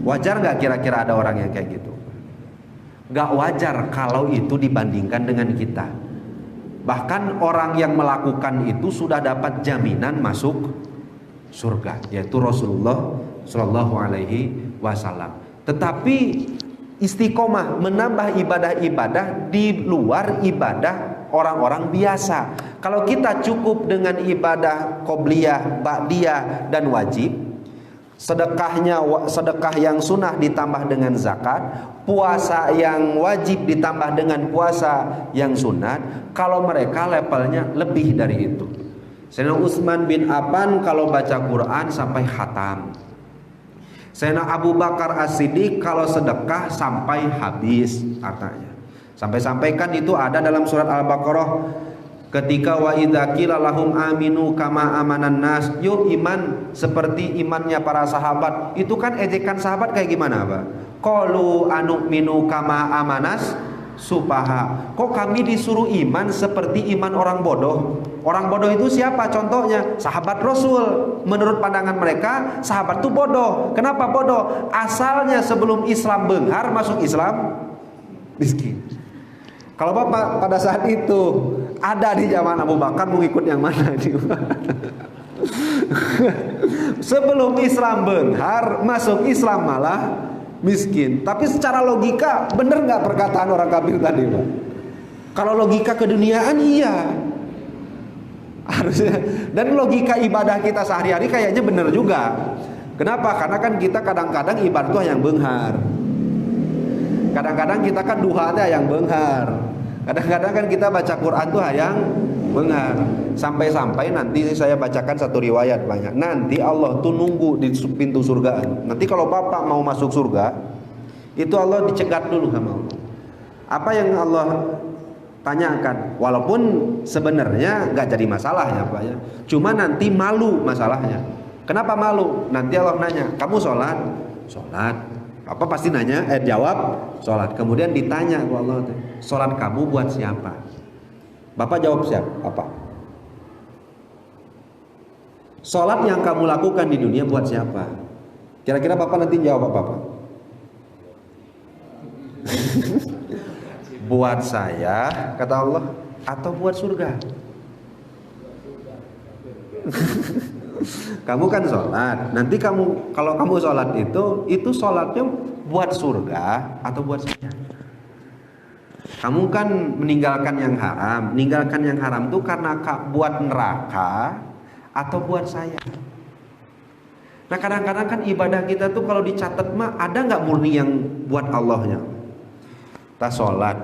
Wajar enggak kira-kira ada orang yang kayak gitu? Enggak wajar kalau itu dibandingkan dengan kita. Bahkan orang yang melakukan itu sudah dapat jaminan masuk surga, yaitu Rasulullah Shallallahu Alaihi Wasallam. Tetapi istiqomah menambah ibadah-ibadah di luar ibadah orang-orang biasa. Kalau kita cukup dengan ibadah qobliyah, ba'diyah dan wajib, sedekah yang sunnah ditambah dengan zakat, puasa yang wajib ditambah dengan puasa yang sunat, kalau mereka levelnya lebih dari itu. Sayyidina Utsman bin Affan kalau baca Quran sampai khatam. Sayyidina Abu Bakar As-Siddiq kalau sedekah sampai habis hartanya. Sampai-sampai kan itu ada dalam surat Al-Baqarah ketika wa idza qila lahum aminu kama amanan nas, yuk iman seperti imannya para sahabat. Itu kan ejekan sahabat kayak gimana, Pak? Qalu anu'minu kama amanas supaha. Kok kami disuruh iman seperti iman orang bodoh? Orang bodoh itu siapa? Contohnya sahabat Rasul. Menurut pandangan mereka sahabat itu bodoh. Kenapa bodoh? Asalnya sebelum Islam benghar masuk Islam miskin. Kalau Bapak pada saat itu ada di zaman Abu Bakar, mau ikut yang mana? Sebelum Islam benghar masuk Islam malah miskin. Tapi secara logika bener nggak perkataan orang kafir tadi, Pak? Kalau logika keduniaan iya harusnya, dan logika ibadah kita sehari-hari kayaknya bener juga. Kenapa? Karena kan kita kadang-kadang ibadah tuh yang benghar, kadang-kadang kita kan duha yang benghar, kadang-kadang kan kita baca Quran tuh yang benghar. Sampai-sampai nanti saya bacakan satu riwayat banyak. Nanti Allah tuh nunggu di pintu surga. Nanti kalau Bapak mau masuk surga, itu Allah dicegat dulu sama Allah. Apa yang Allah tanyakan, walaupun sebenarnya nggak jadi masalahnya, Pak ya. Cuma nanti malu masalahnya. Kenapa malu? Nanti Allah nanya, kamu sholat? Sholat. Apa pasti nanya? Jawab sholat. Kemudian ditanya ke Allah, sholat kamu buat siapa? Bapak jawab siapa? Apa? Sholat yang kamu lakukan di dunia buat siapa? Kira-kira Bapak nanti jawab apa? Buat saya, kata Allah, atau buat surga? Kamu kan sholat. Nanti kalau kamu sholat itu sholatnya buat surga atau buat saya? Kamu kan meninggalkan yang haram. Meninggalkan yang haram itu karena buat neraka atau buat saya? Nah kadang-kadang kan ibadah kita tuh kalau dicatat mah ada nggak murni yang buat Allahnya? Kita sholat.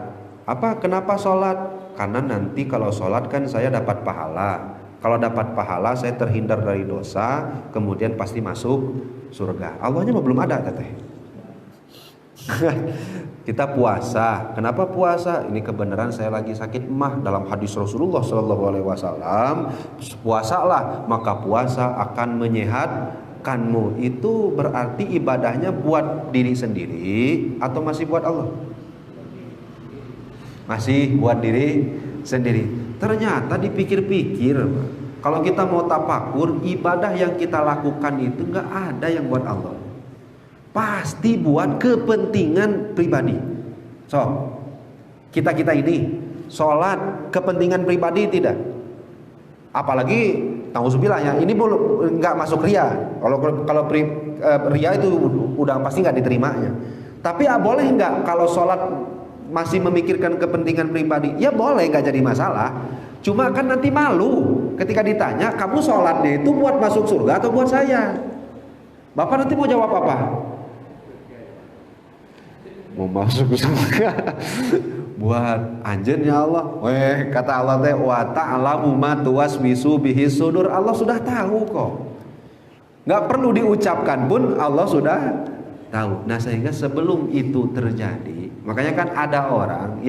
Apa? Kenapa sholat? Karena nanti kalau sholat kan saya dapat pahala. Kalau dapat pahala saya terhindar dari dosa, kemudian pasti masuk surga. Allahnya mah belum ada, teteh. Kita puasa. Kenapa puasa? Ini kebenaran saya lagi sakit emah. Dalam hadis Rasulullah SAW, puasalah maka puasa akan menyehatkanmu. Itu berarti ibadahnya buat diri sendiri atau masih buat Allah? Masih buat diri sendiri. Ternyata dipikir-pikir, kalau kita mau tafakur, ibadah yang kita lakukan itu nggak ada yang buat Allah. Pasti buat kepentingan pribadi. So, kita ini sholat kepentingan pribadi tidak. Apalagi nauzubillah ya, ini belum nggak masuk ria. Kalau ria itu udah pasti nggak diterimanya. Tapi boleh nggak kalau sholat masih memikirkan kepentingan pribadi? Ya boleh, nggak jadi masalah. Cuma kan nanti malu ketika ditanya, kamu sholatnya itu buat masuk surga atau buat saya? Bapak nanti mau jawab apa? Mau masuk surga buat anjen ya Allah. Kata Allah teh wa ta'lamu ma tuwaswisu bihi sudur. Allah sudah tahu kok. Nggak perlu diucapkan pun Allah sudah tahu. Nah sehingga sebelum itu terjadi, makanya kan ada orang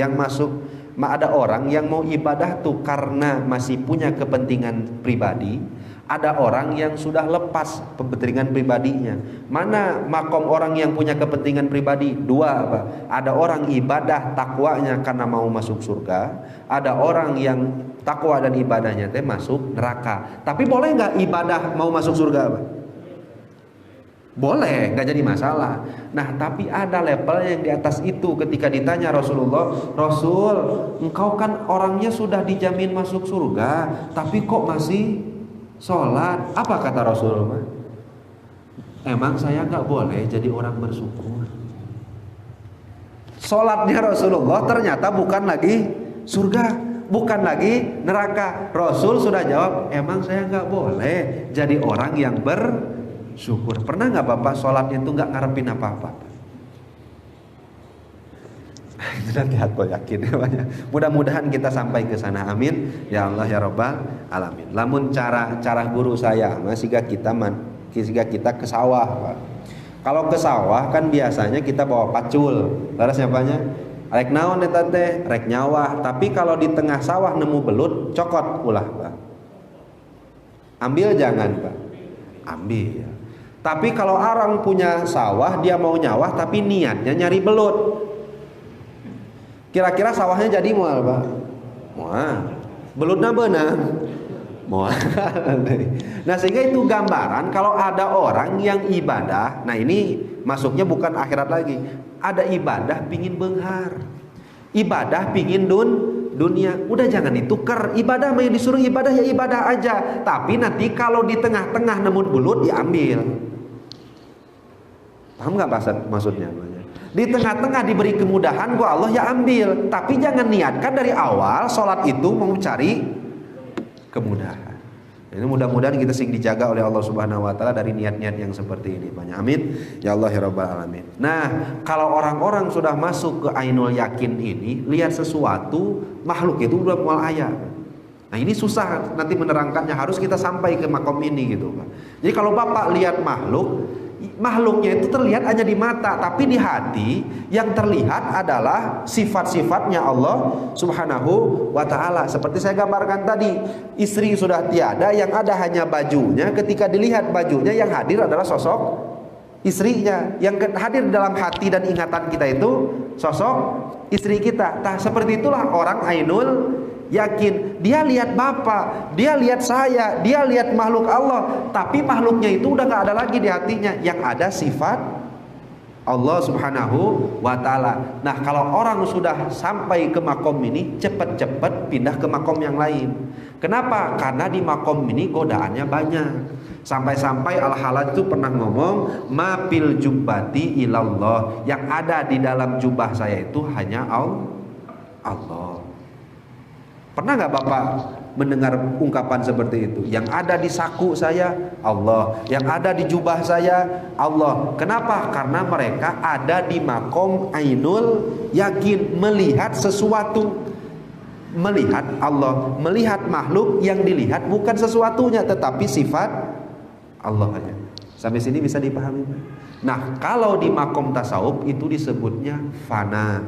yang mau ibadah tuh karena masih punya kepentingan pribadi. Ada orang yang sudah lepas kepentingan pribadinya. Mana makom orang yang punya kepentingan pribadi? Dua apa? Ada orang ibadah takwanya karena mau masuk surga. Ada orang yang takwa dan ibadahnya teh masuk neraka. Tapi boleh nggak ibadah mau masuk surga, Pak? Boleh, nggak jadi masalah. Nah, tapi ada level yang di atas itu. Ketika ditanya Rasulullah, Rasul, engkau kan orangnya sudah dijamin masuk surga, tapi kok masih sholat? Apa kata Rasulullah? Emang saya nggak boleh jadi orang bersyukur? Sholatnya Rasulullah ternyata bukan lagi surga, bukan lagi neraka. Rasul sudah jawab, emang saya nggak boleh jadi orang yang bersyukur. Pernah nggak Bapak sholatnya itu nggak ngarepin apa-apa? Itu nanti aku yakin ya. Mudah-mudahan kita sampai ke sana, amin ya Allah ya Rabbal alamin. Lamun cara guru saya sehingga kita ke sawah, Pak. Kalau ke sawah kan biasanya kita bawa pacul. Laras siapanya? Rek naon eta teh? Rek nyawah. Tapi kalau di tengah sawah nemu belut, cokot ulah, Pak. Ambil jangan, Pak. Ambil. Tapi kalau orang punya sawah, dia mau nyawah tapi niatnya nyari belut. Kira-kira sawahnya jadi moal, Pak? Moal. Belutna beunang. Moal. Nah, sehingga itu gambaran kalau ada orang yang ibadah. Nah, ini masuknya bukan akhirat lagi. Ada ibadah pingin benghar. Ibadah pingin dunia. Udah jangan ditukar. Ibadah mah yang disuruh ibadah ya ibadah aja. Tapi nanti kalau di tengah-tengah nemu belut diambil. Paham nggak maksudnya? Di tengah-tengah diberi kemudahan gua Allah ya ambil. Tapi jangan niatkan dari awal sholat itu mau cari kemudahan. Ini mudah-mudahan kita sing dijaga oleh Allah Subhanahu wa taala dari niat-niat yang seperti ini. Banyak amin ya Allah ya rabbal alamin. Nah, kalau orang-orang sudah masuk ke ainul yakin ini, lihat sesuatu makhluk itu udah mual aya. Nah, ini susah nanti menerangkannya, harus kita sampai ke makom ini gitu, Pak. Jadi kalau Bapak lihat makhluknya itu terlihat hanya di mata, tapi di hati yang terlihat adalah sifat-sifatnya Allah Subhanahu wa ta'ala. Seperti saya gambarkan tadi, istri sudah tiada, yang ada hanya bajunya. Ketika dilihat bajunya, yang hadir adalah sosok istrinya. Yang hadir dalam hati dan ingatan kita itu sosok istri kita. Nah, seperti itulah orang ainul yakin. Dia lihat Bapak, dia lihat saya, dia lihat makhluk Allah, tapi makhluknya itu udah gak ada lagi di hatinya. Yang ada sifat Allah Subhanahu wa ta'ala. Nah, kalau orang sudah sampai ke makom ini, cepat-cepat pindah ke makom yang lain. Kenapa? Karena di makom ini godaannya banyak. Sampai-sampai Al-Halal itu pernah ngomong, ma fil jubbati ilallah. Yang ada di dalam jubah saya itu hanya Allah. Pernah nggak Bapak mendengar ungkapan seperti itu? Yang ada di saku saya Allah, yang ada di jubah saya Allah. Kenapa? Karena mereka ada di makom ainul yakin, melihat sesuatu, melihat Allah, melihat makhluk yang dilihat bukan sesuatunya tetapi sifat Allah aja. Sampai sini bisa dipahami? Nah, kalau di makom tasawuf itu disebutnya fana.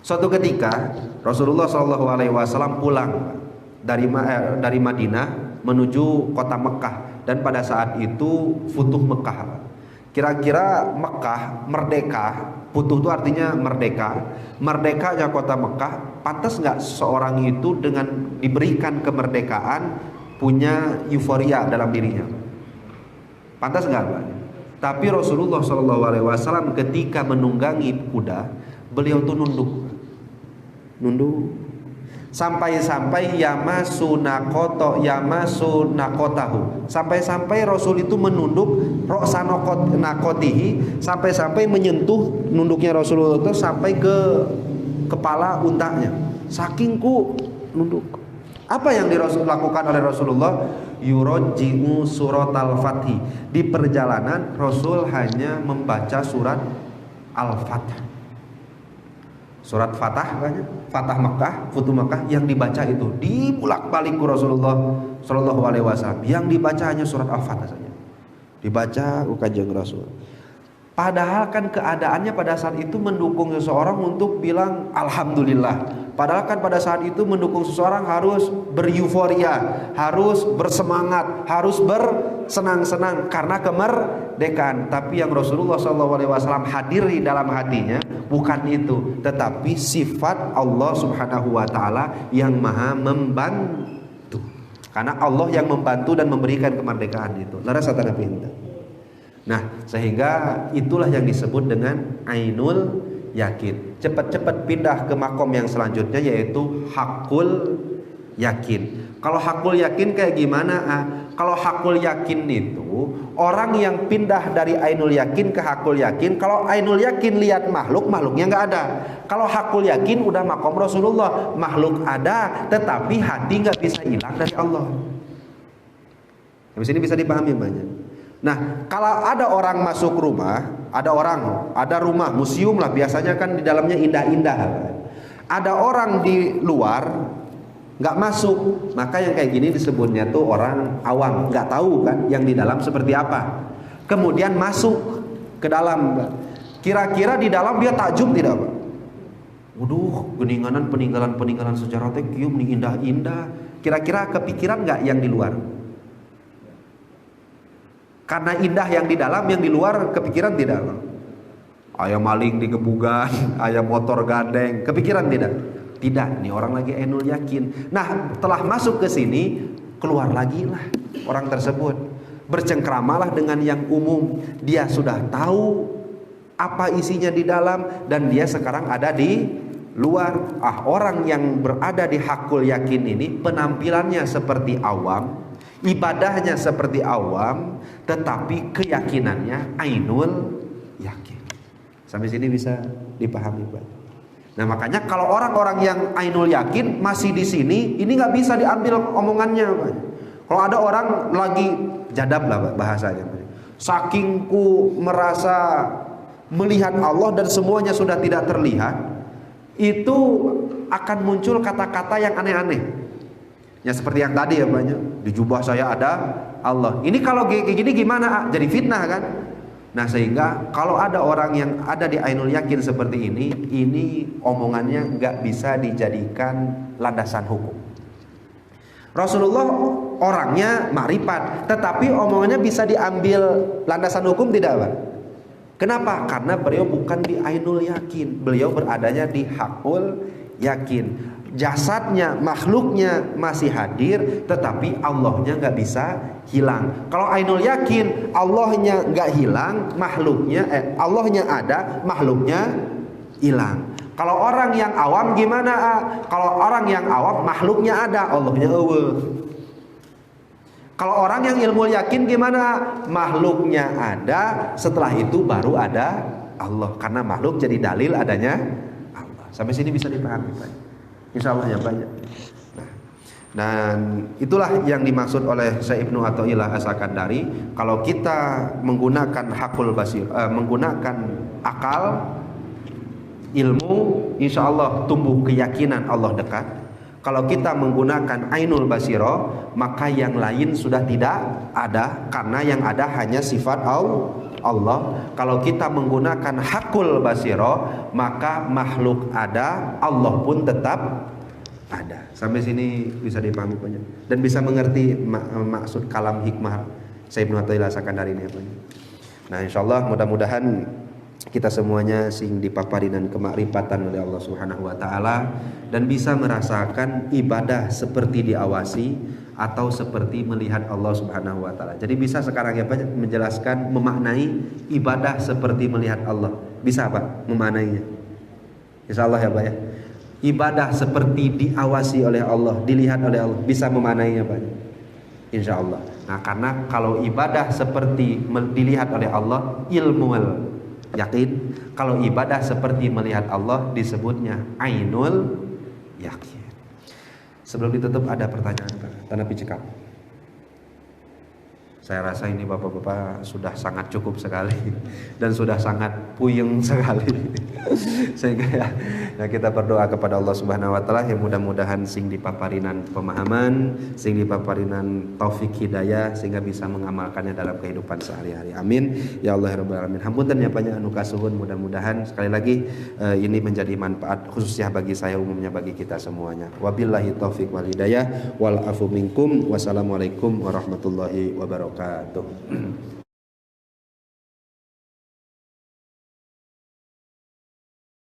Suatu ketika Rasulullah SAW pulang dari Madinah menuju kota Mekah, dan pada saat itu futuh Mekah. Kira-kira Mekah merdeka, futuh itu artinya merdeka. Merdekanya kota Mekah, pantas nggak seorang itu dengan diberikan kemerdekaan punya euforia dalam dirinya? Pantas nggak? Tapi Rasulullah SAW ketika menunggangi kuda, beliau tuh nunduk. Sampai-sampai yamasu nakotahu. Sampai-sampai Rasul itu menunduk roksa nakotihi, sampai-sampai menyentuh nunduknya Rasulullah itu sampai ke kepala untanya. Saking nunduk. Apa yang dilakukan oleh Rasulullah? Yurajji'u surat al-Fathi. Di perjalanan Rasul hanya membaca surat Al-Fath. Surat Fatah banyak, Fatah Mekah, Futuh Mekah, yang dibaca itu dibulak-balik ke Rasulullah Shallallahu Alaihi Wasallam. Yang dibaca hanya surat Al-Fatah saja, dibaca Kanjeng Rasul. Padahal kan keadaannya pada saat itu mendukung seseorang untuk bilang Alhamdulillah. Padahal kan pada saat itu mendukung seseorang harus beryuforia, harus bersemangat, harus bersenang-senang karena kemerdekaan. Tapi yang Rasulullah SAW hadiri dalam hatinya bukan itu, tetapi sifat Allah Subhanahu wa ta'ala yang maha membantu. Karena Allah yang membantu dan memberikan kemerdekaan itu. Laras satana pinta. Nah, sehingga itulah yang disebut dengan ainul yakin. Cepat-cepat pindah ke makom yang selanjutnya, yaitu hakul yakin. Kalau hakul yakin kayak gimana? Kalau hakul yakin itu orang yang pindah dari ainul yakin ke hakul yakin. Kalau ainul yakin lihat makhluk, makhluknya nggak ada. Kalau hakul yakin udah makom Rasulullah, makhluk ada, tetapi hati nggak bisa hilang dari Allah. Di sini bisa dipahami banyak. Nah, kalau ada orang masuk rumah, ada rumah museum lah, biasanya kan di dalamnya indah-indah. Ada orang di luar nggak masuk, maka yang kayak gini disebutnya tuh orang awam, nggak tahu kan yang di dalam seperti apa. Kemudian masuk ke dalam, kira-kira di dalam dia takjub tidak, Pak? Waduh, geninganan peninggalan sejarah teh kieu indah-indah. Kira-kira kepikiran nggak yang di luar? Karena indah yang di dalam, yang di luar kepikiran tidak? Ayam maling digebugan, ayam motor gandeng, kepikiran tidak? Tidak, nih orang lagi ainul yakin. Nah, telah masuk ke sini, keluar lagi lah orang tersebut. Bercengkramalah dengan yang umum. Dia sudah tahu apa isinya di dalam dan dia sekarang ada di luar. Orang yang berada di hakul yakin ini penampilannya seperti awam, ibadahnya seperti awam, tetapi keyakinannya ainul yakin. Sampai sini bisa dipahami, Pak? Nah, makanya kalau orang-orang yang ainul yakin masih di sini, ini nggak bisa diambil omongannya, Pak. Kalau ada orang lagi jadab lah bahasanya, saking ku merasa melihat Allah dan semuanya sudah tidak terlihat, itu akan muncul kata-kata yang aneh-aneh. Ya seperti yang tadi ya, banyak di jubah saya ada Allah. Ini kalau kayak gini gimana? Jadi fitnah kan? Nah, sehingga kalau ada orang yang ada di ainul yakin seperti ini omongannya nggak bisa dijadikan landasan hukum. Rasulullah orangnya makrifat, tetapi omongannya bisa diambil landasan hukum tidak, Pak? Kenapa? Karena beliau bukan di ainul yakin, beliau beradanya di hakul yakin. Jasadnya, makhluknya masih hadir, tetapi Allahnya nggak bisa hilang. Kalau ainul yakin, Allahnya nggak hilang, makhluknya Allahnya ada, makhluknya hilang. Kalau orang yang awam gimana? Kalau orang yang awam makhluknya ada, Allahnya eueuh. Kalau orang yang ilmu yakin gimana? Makhluknya ada, setelah itu baru ada Allah. Karena makhluk jadi dalil adanya Allah. Sampai sini bisa dipahami, Pak? Insya Allah ya banyak. Nah, dan itulah yang dimaksud oleh Syekh Ibnu Athaillah As-Sakandari. Kalau kita menggunakan hakul basir, menggunakan akal, ilmu, insya Allah tumbuh keyakinan Allah dekat. Kalau kita menggunakan ainul basiro, maka yang lain sudah tidak ada, karena yang ada hanya sifat Allah. Kalau kita menggunakan hakul basiro, maka makhluk ada, Allah pun tetap ada. Sampai sini bisa dipahami banyak dan bisa mengerti maksud kalam hikmah Syekh Ibnu Athaillah As-Sakandari ini. Nah, insya Allah mudah-mudahan kita semuanya sing dipapari dan kemakrifatan oleh Allah Subhanahu wa taala dan bisa merasakan ibadah seperti diawasi atau seperti melihat Allah Subhanahu wa taala. Jadi bisa sekarang ya Pak menjelaskan, memaknai ibadah seperti melihat Allah. Bisa Pak memaknainya? Insyaallah ya Pak ya. Ibadah seperti diawasi oleh Allah, dilihat oleh Allah. Bisa memaknainya Pak? Insyaallah. Nah, karena kalau ibadah seperti dilihat oleh Allah, ilmu yakin. Kalau ibadah seperti melihat Allah disebutnya ainul yakin. Sebelum ditutup ada pertanyaan Tanah Picekap. Saya rasa ini bapak-bapak sudah sangat cukup sekali dan sudah sangat puyeng sekali. Sehingga ya kita berdoa kepada Allah Subhanahu wa taala yang mudah-mudahan sing dipaparinan pemahaman, sing dipaparinan taufik hidayah sehingga bisa mengamalkannya dalam kehidupan sehari-hari. Amin ya Allah ya rabbal alamin. Hapunten ya banyak anu kasuhun, mudah-mudahan sekali lagi ini menjadi manfaat khususnya bagi saya, umumnya bagi kita semuanya. Wabillahi taufik wal hidayah wal afu minkum. Wassalamualaikum warahmatullahi wabarakatuh.